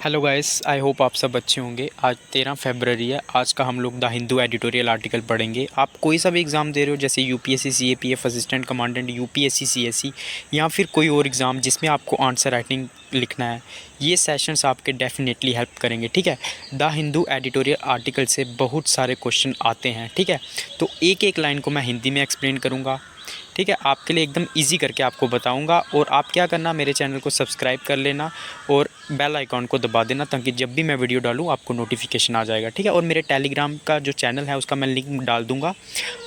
Hello guys, I hope आप सब अच्छे होंगे। आज 13 फरवरी है। आज का हम लोग द हिंदू एडिटोरियल आर्टिकल पढ़ेंगे। आप कोई सा भी एग्ज़ाम दे रहे हो, जैसे UPSC CAPF assistant commandant, UPSC CSC या फिर कोई और एग्ज़ाम जिसमें आपको आंसर राइटिंग लिखना है, ये सेशंस आपके डेफिनेटली हेल्प करेंगे। ठीक है, द हिंदू एडिटोरियल आर्टिकल से बहुत सारे क्वेश्चन आते हैं। ठीक है, तो एक एक लाइन को मैं हिंदी में एक्सप्लेन करूँगा। ठीक है, आपके लिए एकदम इजी करके आपको बताऊंगा। और आप क्या करना, मेरे चैनल को सब्सक्राइब कर लेना और बेल आइकॉन को दबा देना, ताकि जब भी मैं वीडियो डालूं आपको नोटिफिकेशन आ जाएगा। ठीक है, और मेरे टेलीग्राम का जो चैनल है उसका मैं लिंक डाल दूंगा,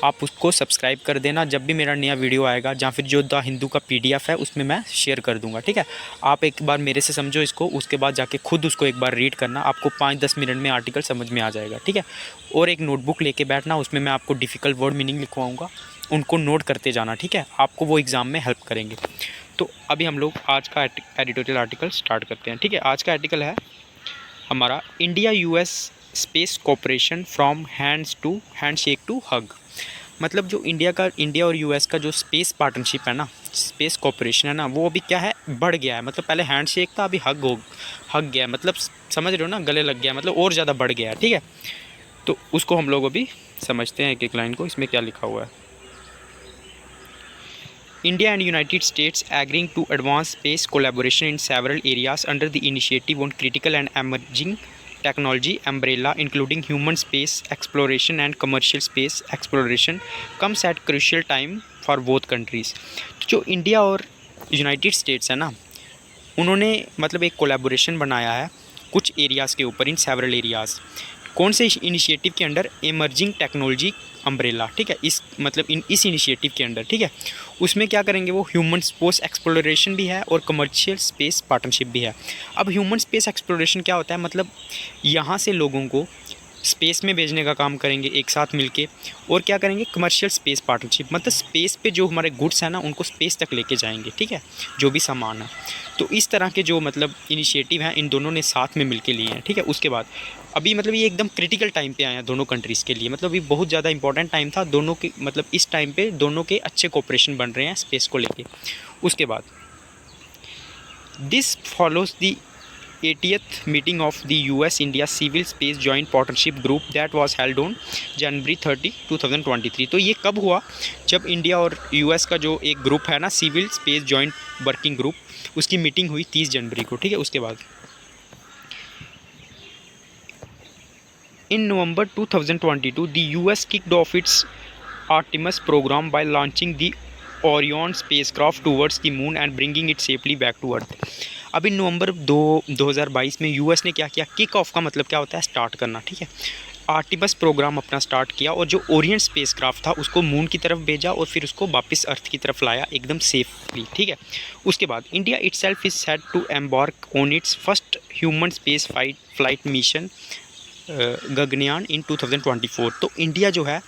आप उसको सब्सक्राइब कर देना। जब भी मेरा नया वीडियो आएगा, या फिर जो द हिंदू का PDF है उसमें मैं शेयर कर दूँगा। ठीक है, आप एक बार मेरे से समझो इसको, उसके बाद जाके खुद उसको एक बार रीड करना, आपको 5-10 मिनट में आर्टिकल समझ में आ जाएगा। ठीक है, और एक नोटबुक लेके बैठना, उसमें मैं आपको डिफ़िकल्ट वर्ड मीनिंग लिखवाऊँगा, उनको नोट करते जाना। ठीक है, आपको वो एग्ज़ाम में हेल्प करेंगे। तो अभी हम लोग आज का एडिटोरियल आर्टिकल स्टार्ट करते हैं। ठीक है, आज का आर्टिकल है हमारा India US space cooperation from handshake to hug. मतलब जो इंडिया और US का जो स्पेस पार्टनरशिप है ना, स्पेस कोऑपरेशन है ना, वो अभी क्या है, बढ़ गया है। मतलब पहले हैंडशेक था, अभी हग गया है। मतलब समझ रहे हो ना, गले लग गया, मतलब और ज़्यादा बढ़ गया है। ठीक है, तो उसको हम लोग अभी समझते हैं एक एक लाइन को, इसमें क्या लिखा हुआ है। India and United States agreeing to advance space collaboration in several areas under the initiative on critical and emerging technology umbrella, including human space exploration and commercial space exploration, comes at crucial time for both countries। तो जो India और United states है ना, उन्होंने मतलब एक collaboration बनाया है कुछ एरियाज़ के ऊपर, इन सेवरल एरियाज़। कौन से इनिशिएटिव के अंडर? Emerging technology umbrella. ठीक है, इस इनिशिएटिव के अंडर। ठीक है, उसमें क्या करेंगे, वो ह्यूमन स्पेस एक्सप्लोरेशन भी है और कमर्शियल स्पेस पार्टनरशिप भी है। अब ह्यूमन स्पेस एक्सप्लोरेशन क्या होता है, मतलब यहाँ से लोगों को स्पेस में भेजने का काम करेंगे एक साथ मिलके। और क्या करेंगे, कमर्शियल स्पेस पार्टनरशिप, मतलब स्पेस पे जो हमारे गुड्स हैं ना, उनको स्पेस तक लेके जाएंगे। ठीक है, जो भी सामान है। तो इस तरह के जो मतलब इनिशिएटिव हैं, इन दोनों ने साथ में मिलके लिए हैं। ठीक है, उसके बाद अभी मतलब ये एकदम क्रिटिकल टाइम पे आए हैं दोनों कंट्रीज़ के लिए। मतलब ये बहुत ज़्यादा इंपॉर्टेंट टाइम था दोनों के, मतलब इस टाइम पे दोनों के अच्छे कोऑपरेशन बन रहे हैं स्पेस को लेके। उसके बाद this follows the 80th meeting of the US-India Civil Space Joint Partnership Group that was held on January 30, 2023। तो ये कब हुआ? जब इंडिया और US का जो एक ग्रुप है ना, civil space joint working group, उसकी मीटिंग हुई 30 जनवरी को। ठीक है, उसके बाद इन नवंबर 2022 the US kicked off its Artemis program by launching the Orion spacecraft towards the moon and bringing it safely back to Earth। अब इन नवंबर 2022 में यूएस ने क्या किया? किक ऑफ का मतलब क्या होता है? स्टार्ट करना। ठीक है, आर्टिमस प्रोग्राम अपना स्टार्ट किया और जो ओरियन स्पेसक्राफ्ट था उसको मून की तरफ भेजा और फिर उसको वापस अर्थ की तरफ लाया एकदम सेफली। ठीक है, उसके बाद India itself is set to embark on its first human space flight mission Gaganyaan in 2024। तो इंडिया जो है,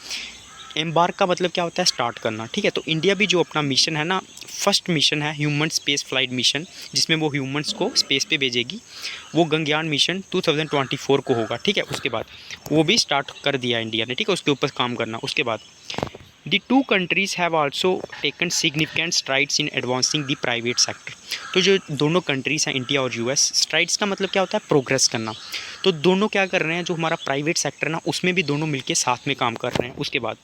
एम्बार्क का मतलब क्या होता है? स्टार्ट करना। ठीक है, तो इंडिया भी जो अपना मिशन है ना, फर्स्ट मिशन है ह्यूमन स्पेस फ्लाइट मिशन, जिसमें वो ह्यूमंस को स्पेस पे भेजेगी, वो गगनयान मिशन 2024 को होगा। ठीक है, उसके बाद वो भी स्टार्ट कर दिया इंडिया ने। ठीक है, उसके ऊपर काम करना। उसके बाद The two countries have also taken significant strides in advancing the private sector। तो जो दोनों कंट्रीज़ हैं, इंडिया और US, स्ट्राइड्स का मतलब क्या होता है? प्रोग्रेस करना। तो दोनों क्या कर रहे हैं, जो हमारा प्राइवेट सेक्टर ना, उसमें भी दोनों मिलके साथ में काम कर रहे हैं। उसके बाद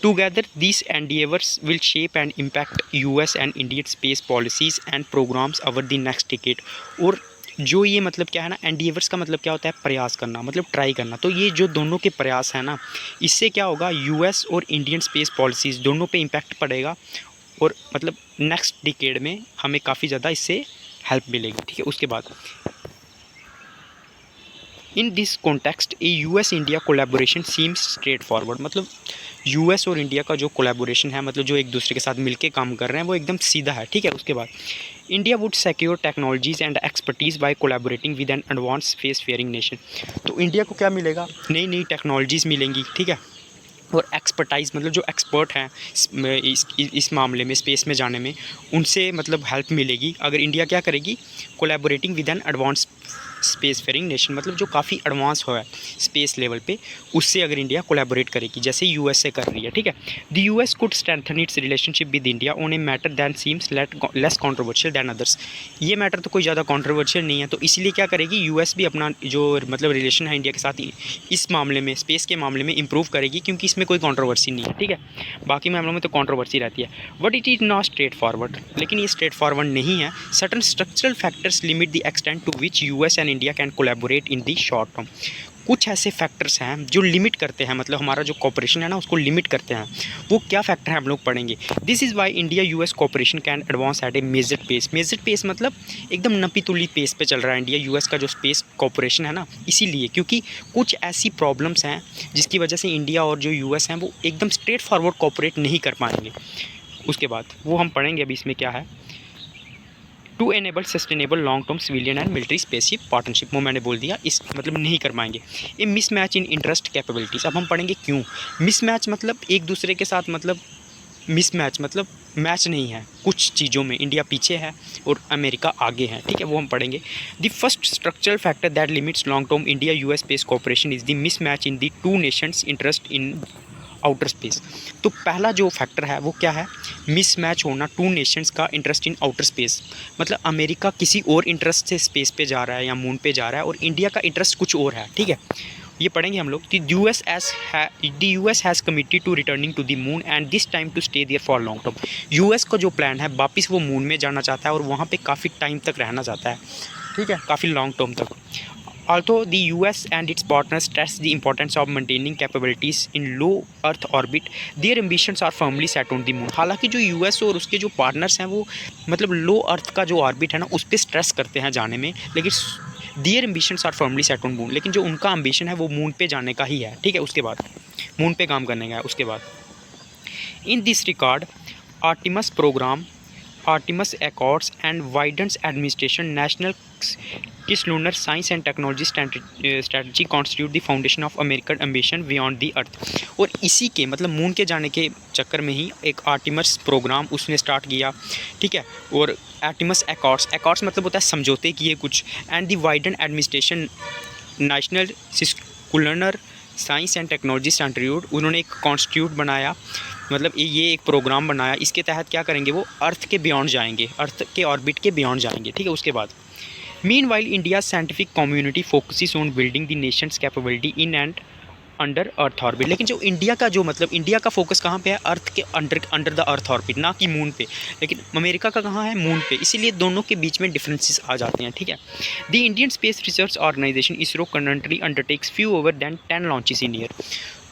Together, these endeavors will shape and impact US and Indian space policies and programs over the next decade। और जो ये मतलब क्या है ना, एंडिएवर्स का मतलब क्या होता है? प्रयास करना, मतलब ट्राई करना। तो ये जो दोनों के प्रयास हैं ना, इससे क्या होगा, US और इंडियन स्पेस पॉलिसीज़ दोनों पे इम्पैक्ट पड़ेगा और मतलब नेक्स्ट डिकेड में हमें काफ़ी ज़्यादा इससे हेल्प मिलेगी। ठीक है, उसके बाद in this context A US India collaboration seems straight forward. मतलब US और इंडिया का जो कोलैबोरेशन है, मतलब जो एक दूसरे के साथ मिलके काम कर रहे हैं, वो एकदम सीधा है। ठीक है, उसके बाद India would secure technologies and expertise by collaborating with an advance space faring nation. तो इंडिया को क्या मिलेगा? नई नई टेक्नोलॉजीज़ मिलेंगी। ठीक है, और एक्सपर्टाइज़, मतलब जो एक्सपर्ट हैं इस मामले में, स्पेस में जाने में, उनसे मतलब हेल्प मिलेगी अगर इंडिया क्या करेगी? Collaborating with an advance space faring nation, मतलब जो काफ़ी एडवांस हुआ है स्पेस लेवल पे, उससे अगर इंडिया कोलैबोरेट करेगी जैसे यूएसए कर रही है, ठीक है। The US could strengthen its relationship with India on a matter that seems less controversial than others. ये मैटर तो कोई ज़्यादा कॉन्ट्रोवर्शियल नहीं है, तो इसलिए क्या करेगी यूएस भी अपना जो मतलब रिलेशन है इंडिया के साथ इस मामले में, स्पेस के मामले में इंप्रूव करेगी, क्योंकि इसमें कोई कॉन्ट्रोवर्सी नहीं है, ठीक है। बाकी मामलों में तो कॉन्ट्रोवर्सी रहती है। But it is not straight forward, लेकिन ये स्ट्रेट फॉरवर्ड नहीं है। Certain structural factors limit the extent to which US and India can collaborate in the short term. कुछ ऐसे फैक्टर्स हैं जो लिमिट करते हैं, मतलब हमारा जो कॉपरेशन है ना उसको लिमिट करते हैं। वो क्या फैक्टर हैं हम लोग पढ़ेंगे। This is why India US cooperation can advance at a major pace. Major pace मतलब एकदम नपी तुली पेस पे चल रहा है इंडिया यूएस का जो स्पेस कॉपरेशन है ना, इसीलिए क्योंकि कुछ ऐसी प्रॉब्लम्स हैं जिसकी वजह से इंडिया और जो यूएस हैं वो एकदम स्ट्रेट फॉरवर्ड कॉपरेट नहीं कर पाएंगे। उसके बाद वो हम पढ़ेंगे अभी इसमें क्या है। To enable sustainable long term civilian and military spaceship partnership, वो मैंने बोल दिया, इस मतलब नहीं कर पाएंगे। ये मिस मैच इन इंटरेस्ट कैपेबिलिटीज़, अब हम पढ़ेंगे क्यों। मिस मैच मतलब एक दूसरे के साथ, मतलब मिस मैच मतलब मैच नहीं है कुछ चीज़ों में, इंडिया पीछे है और अमेरिका आगे है, ठीक है, वो हम पढ़ेंगे। The first structural factor that limits long term India US space cooperation is the miss match in the two nations interest in outer space. तो पहला जो फैक्टर है वो क्या है, मिस मैच होना टू नेशंस का इंटरेस्ट इन आउटर स्पेस। मतलब अमेरिका किसी और इंटरेस्ट से स्पेस पे जा रहा है या मून पे जा रहा है और इंडिया का इंटरेस्ट कुछ और है, ठीक है, ये पढ़ेंगे हम लोग। The US has committed to returning to the moon and this time to stay there for long term. US का जो प्लान है वापस वो मून में जाना चाहता है और वहाँ पे काफ़ी टाइम तक रहना चाहता है, ठीक है, काफ़ी लॉन्ग टर्म तक। Although the US and its partners stress the importance of maintaining capabilities in low Earth orbit, their ambitions are firmly set on the moon। हालांकि जो US और उसके जो पार्टनर्स हैं वो मतलब लो अर्थ का जो ऑर्बिट है ना उस पर स्ट्रेस करते हैं जाने में, लेकिन their ambitions are firmly set on moon, लेकिन जो उनका एम्बिशन है वो मून पे जाने का ही है, ठीक है, उसके बाद मून पे काम करने का है। उसके बाद in this record Artemis programme, Artemis accords and Biden's administration national cislunar science and technology strategy constitute the foundation of American ambition beyond the earth. और इसी के मतलब मून के जाने के चक्कर में ही एक आर्टिमस प्रोग्राम उसने स्टार्ट किया, ठीक है, और आर्टिमस एकॉर्ड्स, एकॉर्ड्स मतलब होता है समझौते किए कुछ, एंड द वाइडेंड administration national cislunar science and technology institute, उन्होंने एक कॉन्स्टिट्यूट बनाया, मतलब ये एक प्रोग्राम बनाया। इसके तहत क्या करेंगे, वो अर्थ के बियॉन्ड जाएंगे, अर्थ के ऑर्बिट के बियॉन्ड जाएंगे, ठीक है। उसके बाद meanwhile India scientific community focuses on building the Nations capability in and under earth orbit. लेकिन जो इंडिया का जो मतलब इंडिया का फोकस कहाँ पे है, अर्थ के अंडर द अर्थ ऑर्बिट, ना कि मून पे। लेकिन अमेरिका का कहाँ है, मून पे, इसीलिए दोनों के बीच में डिफरेंसेस आ जाते हैं, ठीक है। The Indian Space Research Organisation ISRO currently undertakes few over than 10 launches in year.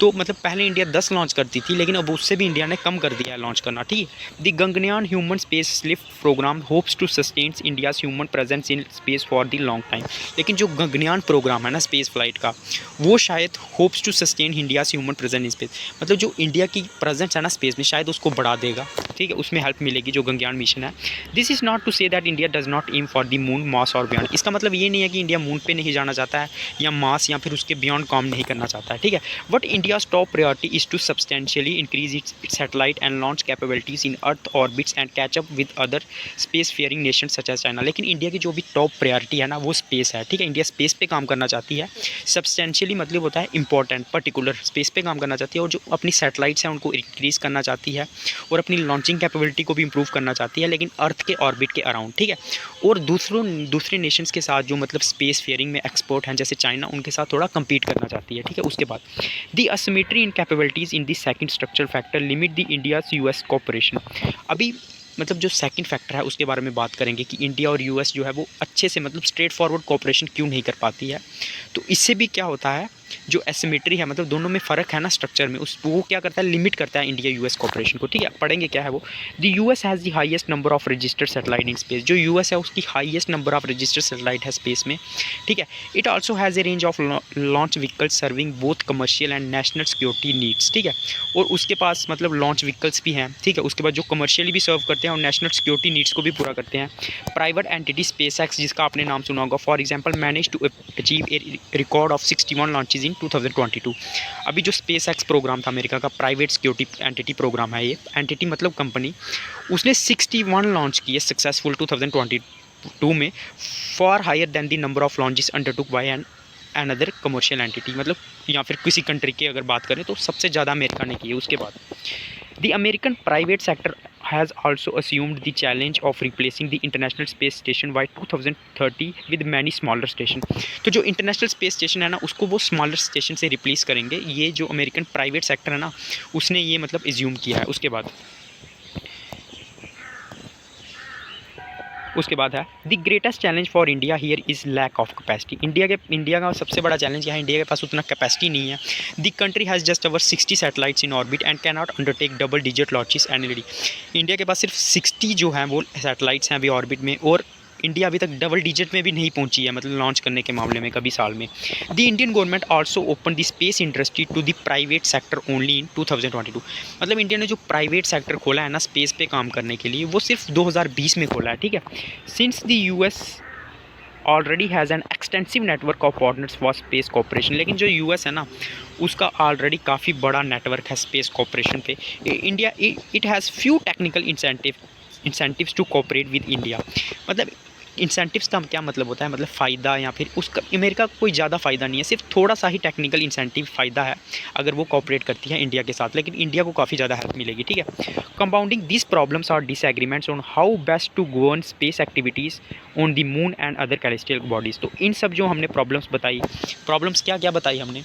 तो मतलब पहले इंडिया 10 लॉन्च करती थी, लेकिन अब उससे भी इंडिया ने कम कर दिया है लॉन्च करना, ठीक है। The Gaganyaan human space lift programme hopes to sustain India's human presence in space for the long time. लेकिन जो गगनयान प्रोग्राम है ना स्पेस फ्लाइट का, वो शायद hopes to sustain India's human presence in space, मतलब जो इंडिया की प्रेजेंस है ना स्पेस में शायद उसको बढ़ा देगा, ठीक है, उसमें हेल्प मिलेगी जो गगनयान मिशन है। This is not to say that India does not aim for the moon Mars और बियॉन्ड। इसका मतलब ये नहीं है कि इंडिया मून पे नहीं जाना चाहता है या मास या फिर उसके बियॉन्ड काम नहीं करना चाहता है, ठीक है। But India's top priority is to substantially increase its satellite and launch capabilities in earth orbits and catch up with other space faring nation such as China. लेकिन इंडिया की जो भी टॉप प्रायोरिटी है ना वो स्पेस है, ठीक है। इंडिया स्पेस पे काम करना चाहती है। सब्सटेंशियली मतलब होता है इंपॉर्टेंट, पर्टिकुलर, स्पेस पे काम करना चाहती है, और जो अपनी सैटेलाइट्स हैं उनको इंक्रीज़ करना चाहती है और अपनी लॉन्चिंग कैपेबिलिटी को भी इंप्रूव करना चाहती है, लेकिन अर्थ के ऑर्बिट के अराउंड, ठीक है। और दूसरे नेशंस के साथ जो मतलब स्पेस फेयरिंग में एक्सपर्ट हैं जैसे चाइना, उनके साथ थोड़ा कम्पीट करना चाहती है, ठीक है। उसके बाद the asymmetry in capabilities in the second structural factor limit the India's US cooperation. अभी मतलब जो सेकंड फैक्टर है उसके बारे में बात करेंगे कि इंडिया और यूएस जो है वो अच्छे से मतलब स्ट्रेट फॉरवर्ड कोऑपरेशन क्यों नहीं कर पाती है। तो इससे भी क्या होता है, जो एसिमेट्री है मतलब दोनों में फ़र्क है ना स्ट्रक्चर में, उस वो क्या करता है, लिमिट करता है इंडिया यूएस कोऑपरेशन को, ठीक है। पढ़ेंगे क्या है वो। The US has the highest number of registered satellite in space. जो यूएस है उसकी highest number of registered satellite है स्पेस में, ठीक है। It also has a range of launch vehicles serving both commercial and national security needs, ठीक है। और उसके पास मतलब लॉन्च व्हीकल्स भी हैं, ठीक है। उसके बाद जो कमर्शियली भी सर्व करते हैं और नेशनल सिक्योरिटी नीड्स को भी पूरा करते हैं। प्राइवेट एंटिटी स्पेस एक्स, जिसका आपने नाम सुना होगा, for example manage to achieve a record of 61 launches in 2022। अभी जो स्पेस एक्स प्रोग्राम था अमेरिका का, प्राइवेट सिक्योरिटी एंटिटी प्रोग्राम है ये, एंटिटी मतलब कंपनी, उसने 61 लॉन्च किए सक्सेसफुल 2022 में far higher than the number of launches undertook by an another commercial entity, मतलब या फिर किसी कंट्री की अगर बात करें तो सबसे ज़्यादा अमेरिका ने की है। उसके बाद The American private sector has also assumed the challenge of replacing the International Space Station by 2030 with many smaller station। तो जो इंटरनेशनल स्पेस स्टेशन है ना, उसको वो स्मॉलर स्टेशन से रिप्लेस करेंगे। ये जो अमेरिकन प्राइवेट सेक्टर है ना, उसने ये मतलब एज्यूम किया है। उसके बाद है the greatest challenge for India here is lack of capacity. India का सबसे बड़ा चैलेंज क्या है? इंडिया के पास उतना कैपेसिटी नहीं है। The country has just our 60 satellites in orbit and can not undertake double digit launches annually. India के पास सिर्फ 60 जो हैं वो सैटेलाइट्स हैं अभी ऑर्बिट में, और इंडिया अभी तक डबल डिजिट में भी नहीं पहुंची है, मतलब लॉन्च करने के मामले में कभी साल में। The Indian government also open the space industry to the private sector only in 2022। मतलब इंडिया ने जो प्राइवेट सेक्टर खोला है ना स्पेस पे काम करने के लिए, वो सिर्फ 2020 में खोला है, ठीक है। Since the US already has an extensive network of partners for space cooperation. लेकिन जो यूएस है ना, उसका ऑलरेडी काफ़ी बड़ा नेटवर्क है स्पेस कॉपरेशन पे। India it has few technical incentives to cooperate with India. मतलब इंसेंटिव्स का क्या मतलब होता है? मतलब फ़ायदा, या फिर उसका अमेरिका को कोई ज़्यादा फ़ायदा नहीं है, सिर्फ थोड़ा सा ही टेक्निकल इंसेंटिव फ़ायदा है अगर वो कोऑपरेट करती है इंडिया के साथ, लेकिन इंडिया को काफ़ी ज़्यादा हेल्प मिलेगी, ठीक है। Compounding this problems are disagreements on how best to govern space activities on the moon and other celestial bodies. तो इन सब जो हमने प्रॉब्लम्स बताई, प्रॉब्लम्स क्या क्या बताई हमने?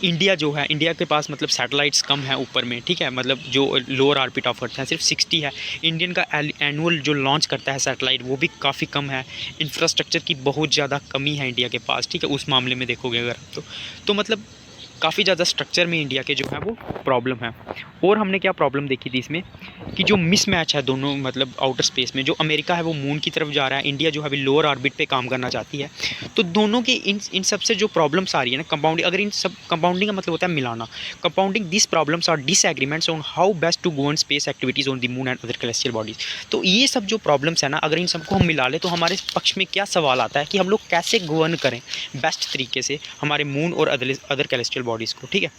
इंडिया जो है, इंडिया के पास मतलब सैटेलाइट्स कम है ऊपर में, ठीक है। मतलब जो लोअर ऑर्बिट ऑफ अर्थ है सिर्फ 60 है। इंडियन का एनुअल जो लॉन्च करता है सैटेलाइट वो भी काफ़ी कम है। इंफ्रास्ट्रक्चर की बहुत ज़्यादा कमी है इंडिया के पास, ठीक है। उस मामले में देखोगे अगर तो मतलब काफ़ी ज़्यादा स्ट्रक्चर में इंडिया के जो है वो प्रॉब्लम है। और हमने क्या प्रॉब्लम देखी थी इसमें कि जो मिसमैच है दोनों, मतलब आउटर स्पेस में जो अमेरिका है वो मून की तरफ जा रहा है, इंडिया जो है अभी लोअर ऑर्बिट पे काम करना चाहती है। तो दोनों के इन सब से जो प्रॉब्लम्स आ रही है ना, कंपाउंडिंग, अगर इन सब कंपाउंडिंग का मतलब होता है मिलाना। Compounding this problems are disagreements on how best to govern space activities on the moon and other celestial bodies. तो ये सब जो प्रॉब्लम्स है ना, अगर इन सबको हम मिला लें तो हमारे पक्ष में क्या सवाल आता है कि हम लोग कैसे गवर्न करें बेस्ट तरीके से हमारे मून और अदर कैलेस्टियल बॉडीज़ को, ठीक है।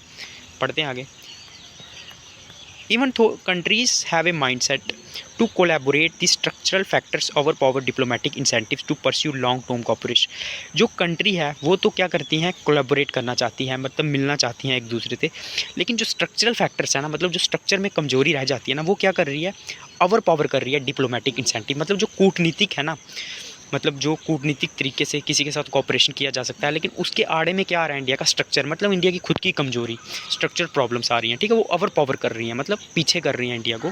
पढ़ते हैं आगे। Even though countries have a mindset to collaborate, the structural factors overpower diplomatic incentives to pursue long-term cooperation। जो कंट्री है वो तो क्या करती हैं, कोलैबोरेट करना चाहती हैं, मतलब मिलना चाहती हैं एक दूसरे से, लेकिन जो स्ट्रक्चरल फैक्टर्स है ना, मतलब जो स्ट्रक्चर में कमजोरी रह जाती है ना, वो क्या कर रही है, ओवर पावर कर रही है डिप्लोमेटिक इंसेंटिव। मतलब जो कूटनीतिक है ना, मतलब जो कूटनीतिक तरीके से किसी के साथ कोऑपरेशन किया जा सकता है, लेकिन उसके आड़े में क्या आ रहा है, इंडिया का स्ट्रक्चर, मतलब इंडिया की खुद की कमजोरी, स्ट्रक्चर प्रॉब्लम्स आ रही हैं, ठीक है। वो ओवर पावर कर रही हैं, मतलब पीछे कर रही हैं इंडिया को,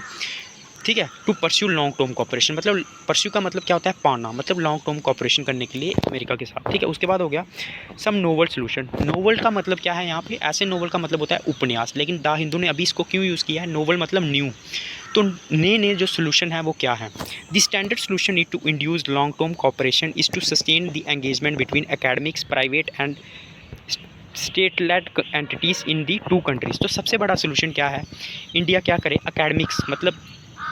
ठीक है। To pursue long term cooperation, मतलब परस्यू का मतलब क्या होता है, पाना, मतलब लॉन्ग टर्म कॉपरेशन करने के लिए अमेरिका के साथ, ठीक है। उसके बाद हो गया सम नोवल सोल्यूशन। नोवल का मतलब क्या है यहाँ पे? ऐसे नोवल का मतलब होता है उपन्यास, लेकिन द हिंदू ने अभी इसको क्यों यूज़ किया है? नोवल मतलब न्यू। तो नए जो सोल्यूशन है वो क्या है? The standard solution is to induce long term cooperation is to sustain the engagement between academics, private and state led entities in the two countries. तो सबसे बड़ा सोल्यूशन क्या है? इंडिया क्या करे, एकेडमिक्स मतलब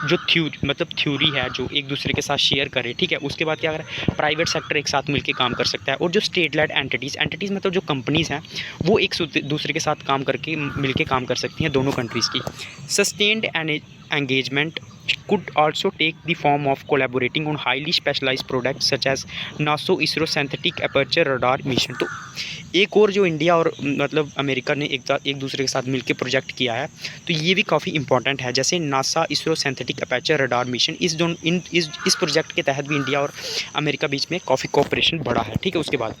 जो थ्योरी है जो एक दूसरे के साथ शेयर करे, ठीक है। उसके बाद क्या करे, प्राइवेट सेक्टर एक साथ मिलकर काम कर सकता है, और जो स्टेट लेड एंटिटीज़ मतलब जो कंपनीज़ हैं वो एक दूसरे के साथ काम करके मिलके काम कर सकती हैं दोनों कंट्रीज़ की। Sustained engagement could also take the form of collaborating on highly specialized products such as NASA ISRO synthetic aperture radar mission। तो एक और जो इंडिया और मतलब अमेरिका ने एक दूसरे के साथ मिलकर प्रोजेक्ट किया है, तो ये भी काफ़ी इंपॉर्टेंट है। जैसे NASA ISRO synthetic aperture radar mission, इस प्रोजेक्ट के तहत भी इंडिया और अमेरिका बीच में काफ़ी कोऑपरेशन बढ़ा है, ठीक है। उसके बाद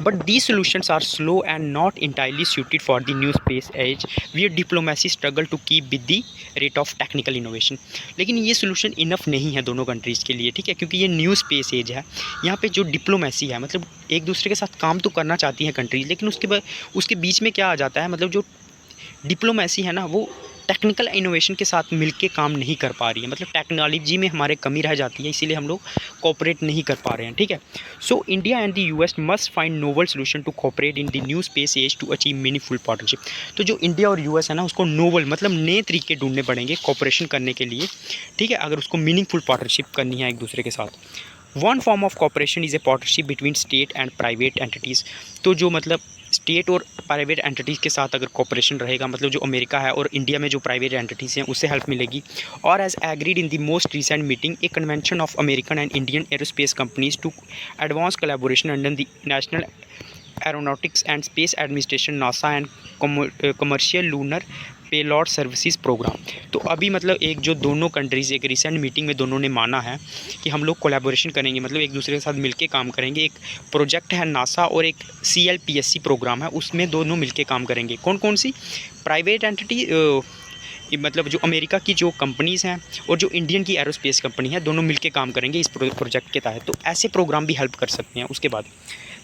But these solutions are slow and not entirely suited for the new space age, where diplomacy struggle to keep with the rate of technical innovation। लेकिन ये सोल्यूशन इनफ नहीं है दोनों कंट्रीज़ के लिए, ठीक है, क्योंकि ये न्यू स्पेस एज है। यहाँ पे जो डिप्लोमेसी है, मतलब एक दूसरे के साथ काम तो करना चाहती हैं कंट्रीज़, लेकिन उसके बीच में क्या आ जाता है, मतलब जो डिप्लोमेसी है ना वो टेक्निकल इनोवेशन के साथ मिलके काम नहीं कर पा रही है, मतलब टेक्नोलॉजी में हमारे कमी रह जाती है, इसीलिए हम लोग कोऑपरेट नहीं कर पा रहे हैं, ठीक है। So India and the US must find novel solution to cooperate in the new space age to achieve meaningful partnership. तो जो इंडिया और यूएस है ना, उसको नोवल मतलब नए तरीके ढूंढने पड़ेंगे कोऑपरेशन करने के लिए, ठीक है, अगर उसको मीनिंगफुल पार्टनरशिप करनी है एक दूसरे के साथ। One form of cooperation is a partnership between state and private entities. तो जो मतलब स्टेट और प्राइवेट एंटिटीज़ के साथ अगर कोऑपरेशन रहेगा, मतलब जो अमेरिका है और इंडिया में जो प्राइवेट एंटिटीज़ हैं उससे हेल्प मिलेगी। और as agreed in the most recent meeting a convention of American and Indian aerospace companies to advance collaboration under the National Aeronautics and Space Administration NASA and Commercial Lunar Payload Services programme. तो अभी मतलब एक जो दोनों countries एक recent meeting में दोनों ने माना है कि हम लोग कोलैबोरेशन करेंगे, मतलब एक दूसरे के साथ मिलके काम करेंगे। एक प्रोजेक्ट है नासा और एक CLPSC प्रोग्राम है, उसमें दोनों मिलके काम करेंगे। कौन कौन सी? प्राइवेट एंटिटी, मतलब जो अमेरिका की जो कंपनीज़ हैं और जो इंडियन की एरोस्पेस कंपनी है, दोनों मिलके काम करेंगे इस प्रोजेक्ट के तहत। तो ऐसे प्रोग्राम भी हेल्प कर सकते हैं। उसके बाद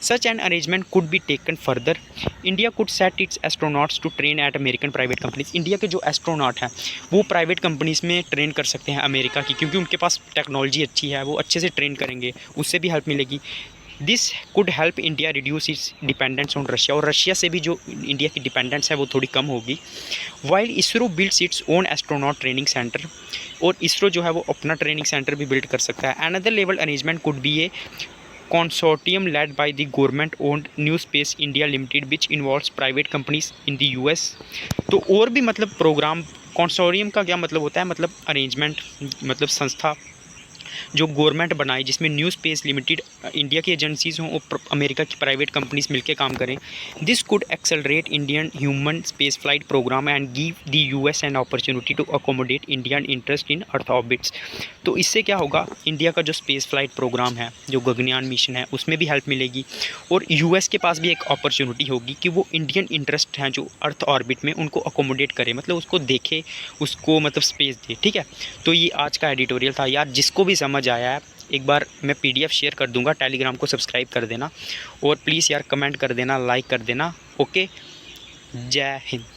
such an arrangement could be taken further, India could set its astronauts to train at American private companies. India के जो एस्ट्रोनॉट हैं वो प्राइवेट कंपनीज़ में ट्रेन कर सकते हैं अमेरिका की, क्योंकि उनके पास टेक्नोलॉजी अच्छी है, वो अच्छे से ट्रेन करेंगे, उससे भी हेल्प मिलेगी। This could help India reduce it's dependence on Russia, और रशिया से भी जो इंडिया की डिपेंडेंस है वो थोड़ी कम होगी। While ISRO builds its own astronaut training centre, और इसरो जो है वो अपना ट्रेनिंग सेंटर भी बिल्ड कर सकता है। Another level arrangement could B A consortium led by the government owned New Space India Limited which involves private companies in the US। तो और भी मतलब प्रोग्राम, कंसोर्टियम का क्या मतलब होता है? मतलब अरेंजमेंट, मतलब संस्था जो गवर्नमेंट बनाए जिसमें न्यू स्पेस लिमिटेड इंडिया की एजेंसीज हों और अमेरिका की प्राइवेट कंपनीज मिलकर काम करें। This could accelerate Indian human space flight programme and give the US an opportunity to accommodate Indian interest in earth orbits. तो इससे क्या होगा, इंडिया का जो स्पेस फ्लाइट प्रोग्राम है, जो गगनयान मिशन है, उसमें भी हेल्प मिलेगी, और US के पास भी एक अपॉर्चुनिटी होगी कि वो इंडियन इंटरेस्ट हैं जो अर्थ ऑर्बिट में, उनको अकोमोडेट करे, मतलब उसको देखे, उसको मतलब स्पेस दे। ठीक है, तो ये आज का एडिटोरियल था यार। जिसको भी समझ आया है, एक बार मैं PDF शेयर कर दूंगा, टेलीग्राम को सब्सक्राइब कर देना, और प्लीज़ यार कमेंट कर देना, लाइक कर देना। ओके, जय हिंद।